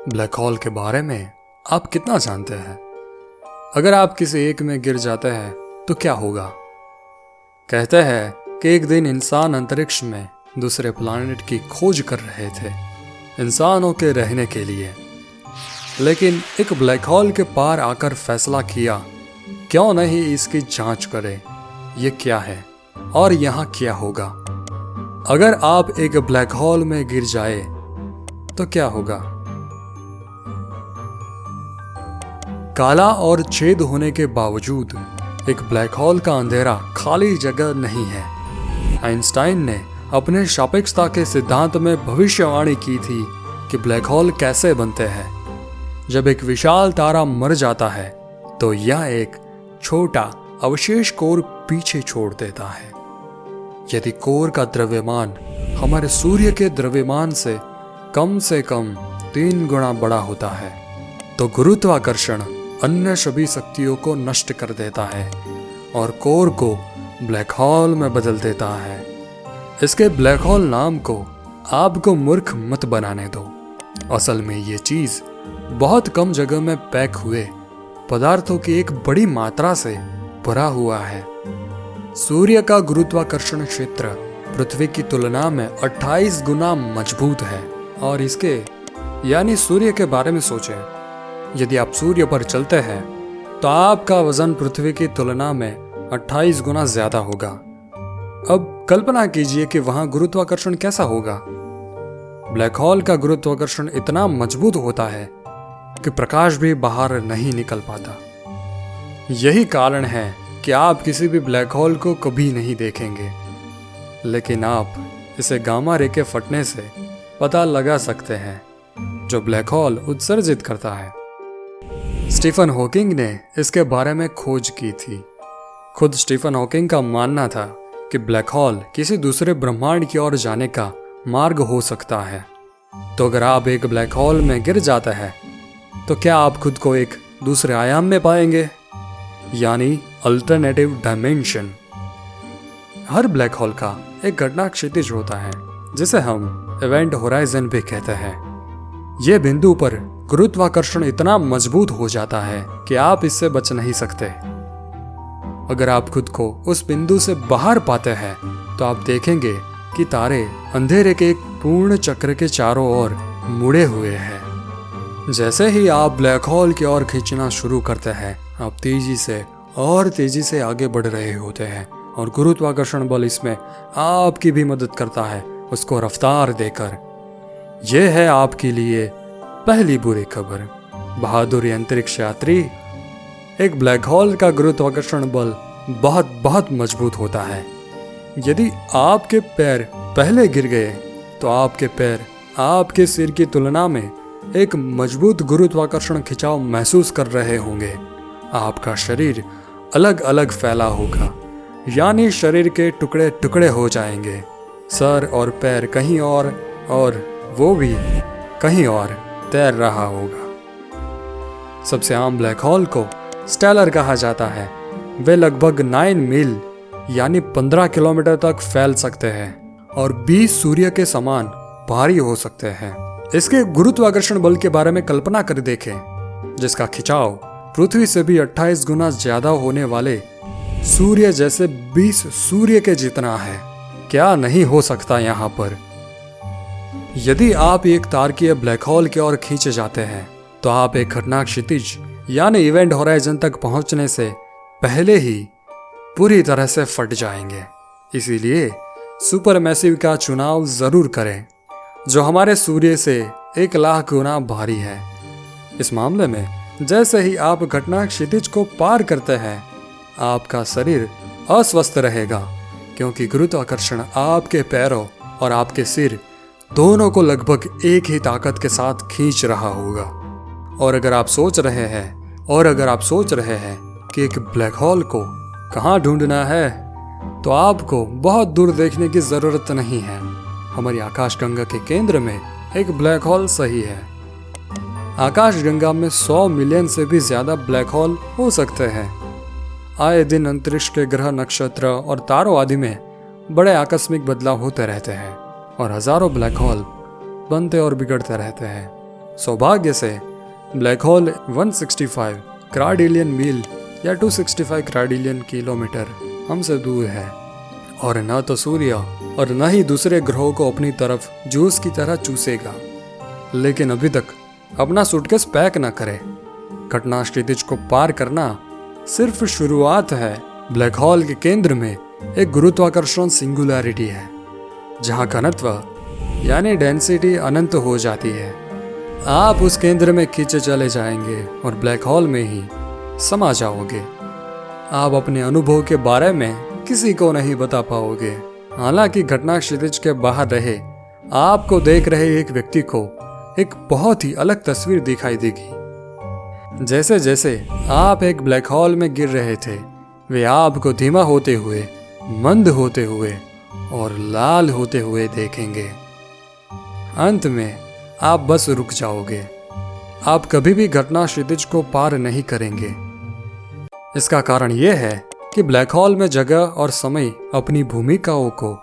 Black hole के बारे में आप कितना जानते हैं? अगर आप किसी एक में गिर जाते हैं तो क्या होगा? कहते हैं कि एक दिन इंसान अंतरिक्ष में दूसरे प्लैनेट की खोज कर रहे थे इंसानों के रहने के लिए, लेकिन एक ब्लैक होल के पार आकर फैसला किया क्यों नहीं इसकी जांच करें, ये क्या है और यहाँ क्या होगा। अगर आप एक ब्लैक होल में गिर जाए तो क्या होगा? काला और छेद होने के बावजूद एक ब्लैक होल का अंधेरा खाली जगह नहीं है। आइंस्टाइन ने अपने सापेक्षता के सिद्धांत में भविष्यवाणी की थी कि ब्लैक होल कैसे बनते हैं। जब एक विशाल तारा मर जाता है तो यह एक छोटा अवशेष कोर पीछे छोड़ देता है। यदि कोर का द्रव्यमान हमारे सूर्य के द्रव्यमान से कम 3 गुना बड़ा होता है तो गुरुत्वाकर्षण अन्य सभी शक्तियों को नष्ट कर देता है और कोर को ब्लैक होल में बदल देता है। इसके ब्लैक होल नाम को आपको मूर्ख मत बनाने दो। असल में ये चीज बहुत कम जगह में पैक हुए पदार्थों की एक बड़ी मात्रा से भरा हुआ है। सूर्य का गुरुत्वाकर्षण क्षेत्र पृथ्वी की तुलना में 28 गुना मजबूत है और इसके यानी सूर्य के बारे में सोचें। यदि आप सूर्य पर चलते हैं तो आपका वजन पृथ्वी की तुलना में 28 गुना ज्यादा होगा। अब कल्पना कीजिए कि वहां गुरुत्वाकर्षण कैसा होगा। ब्लैक होल का गुरुत्वाकर्षण इतना मजबूत होता है कि प्रकाश भी बाहर नहीं निकल पाता। यही कारण है कि आप किसी भी ब्लैक होल को कभी नहीं देखेंगे, लेकिन आप इसे गामा रे के फटने से पता लगा सकते हैं जो ब्लैक होल उत्सर्जित करता है। स्टीफन हॉकिंग ने इसके बारे में खोज की थी। खुद स्टीफन हॉकिंग का मानना था कि ब्लैक होल किसी दूसरे ब्रह्मांड की ओर जाने का मार्ग हो सकता है। तो अगर आप एक ब्लैक होल में गिर जाते हैं तो क्या आप खुद को एक दूसरे आयाम में पाएंगे, यानी अल्टरनेटिव डायमेंशन। हर ब्लैक होल का एक घटना क्षितिज होता है जिसे हम इवेंट होराइजन भी कहते हैं। यह बिंदु पर गुरुत्वाकर्षण इतना मजबूत हो जाता है कि आप इससे बच नहीं सकते। अगर आप खुद को उस बिंदु से बाहर पाते हैं तो आप देखेंगे कि तारे अंधेरे के एक पूर्ण चक्र के चारों ओर मुड़े हुए हैं। जैसे ही आप ब्लैक होल की ओर खींचना शुरू करते हैं, आप तेजी से आगे बढ़ रहे होते हैं और गुरुत्वाकर्षण बल इसमें आपकी भी मदद करता है, उसको रफ्तार देकर। यह है आपके लिए पहली बुरी खबर। बहादुर अंतरिक्ष यात्री, एक ब्लैक होल का गुरुत्वाकर्षण बल बहुत मजबूत होता है। यदि आपके पैर पहले गिर गए तो आपके पैर आपके सिर की तुलना में एक मजबूत गुरुत्वाकर्षण खिंचाव महसूस कर रहे होंगे। आपका शरीर अलग अलग फैला होगा, यानी शरीर के टुकड़े टुकड़े हो जाएंगे। सर और पैर कहीं और वो भी कहीं और तैर रहा होगा। सबसे आम ब्लैक होल को स्टेलर कहा जाता है। वे लगभग 9 मील यानी 15 किलोमीटर तक फैल सकते हैं और 20 सूर्य के समान भारी हो सकते हैं। इसके गुरुत्वाकर्षण बल के बारे में कल्पना कर देखें, जिसका खिंचाव पृथ्वी से भी 28 गुना ज्यादा होने वाले सूर्य जैसे 20 सूर्य के जितना है। क्या नहीं हो सकता यहाँ पर। यदि आप एक तारकीय ब्लैक होल की ओर खींचे जाते हैं तो आप एक घटना क्षितिज यानी इवेंट होराइजन तक पहुंचने से पहले ही पूरी तरह से फट जाएंगे। इसीलिए सुपरमैसिव का चुनाव जरूर करें, जो हमारे सूर्य से 1 लाख गुना भारी है। इस मामले में जैसे ही आप घटना क्षितिज को पार करते हैं, आपका शरीर अस्वस्थ रहेगा, क्योंकि गुरुत्वाकर्षण आपके पैरों और आपके सिर दोनों को लगभग एक ही ताकत के साथ खींच रहा होगा। और अगर आप सोच रहे हैं कि एक ब्लैक होल को कहाँ ढूंढना है, तो आपको बहुत दूर देखने की जरूरत नहीं है। हमारी आकाशगंगा के केंद्र में एक ब्लैक होल सही है। आकाशगंगा में 100 मिलियन से भी ज्यादा ब्लैक होल हो सकते हैं। आए दिन अंतरिक्ष के ग्रह, नक्षत्र और तारों आदि में बड़े आकस्मिक बदलाव होते रहते हैं और हजारों ब्लैक होल बनते और बिगड़ते रहते हैं। सौभाग्य से ब्लैक होल 165 क्राडिलियन मील या 265 क्राडिलियन किलोमीटर हमसे दूर है और न तो सूर्य और न ही दूसरे ग्रहों को अपनी तरफ जूस की तरह चूसेगा। लेकिन अभी तक अपना सूटकेस पैक न करे। घटना क्षितिज को पार करना सिर्फ शुरुआत है। ब्लैक होल के केंद्र में एक गुरुत्वाकर्षण सिंगुलैरिटी है जहां घनत्व यानी डेंसिटी अनंत हो जाती है। आप उस केंद्र में खींचे चले जाएंगे और ब्लैक होल में ही समा जाओगे। आप अपने अनुभव के बारे में किसी को नहीं बता पाओगे। हालांकि घटना क्षितिज के बाहर रहे आपको देख रहे एक व्यक्ति को एक बहुत ही अलग तस्वीर दिखाई देगी। जैसे जैसे आप एक ब्लैक होल में गिर रहे थे, वे आपको धीमा होते हुए, मंद होते हुए और लाल होते हुए देखेंगे। अंत में आप बस रुक जाओगे। आप कभी भी घटना क्षितिज को पार नहीं करेंगे। इसका कारण यह है कि ब्लैक होल में जगह और समय अपनी भूमिकाओं को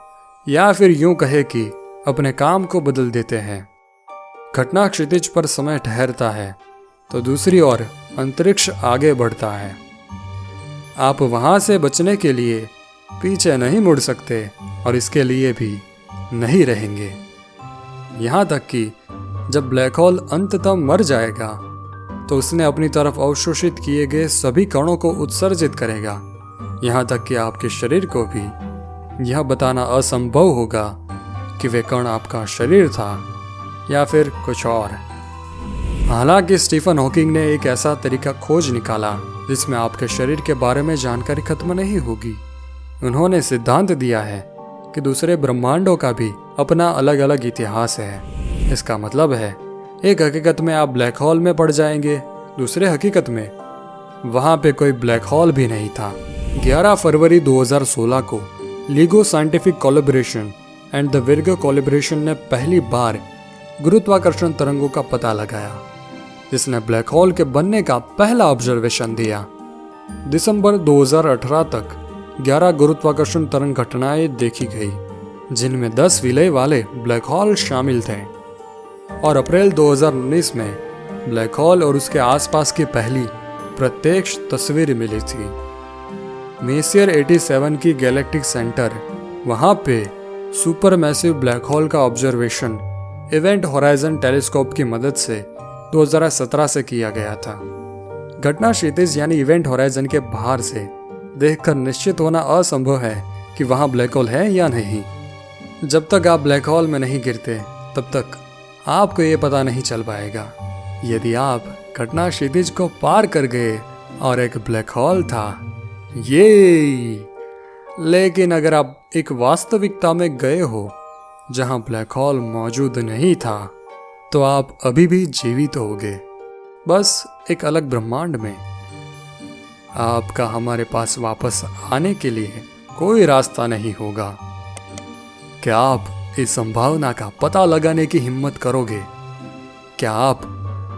या फिर यूं कहे कि अपने काम को बदल देते हैं। घटना क्षितिज पर समय ठहरता है तो दूसरी ओर अंतरिक्ष आगे बढ़ता है। आप वहां से बचने के लिए पीछे नहीं मुड़ सकते और इसके लिए भी नहीं रहेंगे। यहाँ तक कि जब ब्लैक होल अंततः मर जाएगा तो उसने अपनी तरफ अवशोषित किए गए सभी कणों को उत्सर्जित करेगा। यहाँ तक कि आपके शरीर को भी यह बताना असंभव होगा कि वे कण आपका शरीर था या फिर कुछ और। हालांकि स्टीफन हॉकिंग ने एक ऐसा तरीका खोज निकाला जिसमें आपके शरीर के बारे में जानकारी खत्म नहीं होगी। उन्होंने सिद्धांत दिया है कि दूसरे ब्रह्मांडों का भी अपना अलग अलग इतिहास है। इसका मतलब है एक हकीकत में आप ब्लैक होल में पड़ जाएंगे, दूसरे हकीकत में वहां पे कोई ब्लैक होल भी नहीं था। 11 फरवरी 2016 को लिगो scientific collaboration and the Virgo collaboration ने पहली बार गुरुत्वाकर्षण तरंगों का पता लगाया, जिसने ब्लैक होल के बनने का पहला ऑब्जर्वेशन दिया। दिसंबर 2018 तक 11 गुरुत्वाकर्षण तरंग घटनाएं देखी गई, जिनमें 10 विलय वाले ब्लैक होल शामिल थे। और अप्रैल 2019 में ब्लैक होल और उसके आसपास की पहली प्रत्यक्ष तस्वीर मिली थी। मेसियर 87 की गैलेक्टिक सेंटर, वहां पे सुपर मैसिव ब्लैक होल का ऑब्जर्वेशन इवेंट होराइजन टेलीस्कोप की मदद से 2017 से किया गया था। घटना क्षितिज यानी इवेंट होराइजन के बाहर से देखकर निश्चित होना असंभव है कि वहां ब्लैक होल है या नहीं। जब तक आप ब्लैक होल में नहीं गिरते तब तक आपको ये पता नहीं चल पाएगा। यदि आप घटना क्षितिज को पार कर गए और एक ब्लैक होल था, ये। लेकिन अगर आप एक वास्तविकता में गए हो जहां ब्लैक होल मौजूद नहीं था, तो आप अभी भी जीवित होगे, बस एक अलग ब्रह्मांड में। आपका हमारे पास वापस आने के लिए कोई रास्ता नहीं होगा। क्या आप इस संभावना का पता लगाने की हिम्मत करोगे? क्या आप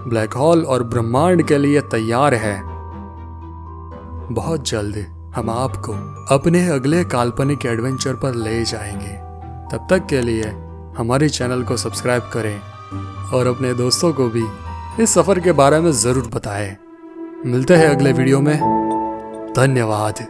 ब्लैक होल और ब्रह्मांड के लिए तैयार हैं? बहुत जल्द हम आपको अपने अगले काल्पनिक एडवेंचर पर ले जाएंगे। तब तक के लिए हमारे चैनल को सब्सक्राइब करें और अपने दोस्तों को भी इस सफ़र के बारे में ज़रूर बताएं। मिलते हैं अगले वीडियो में। धन्यवाद।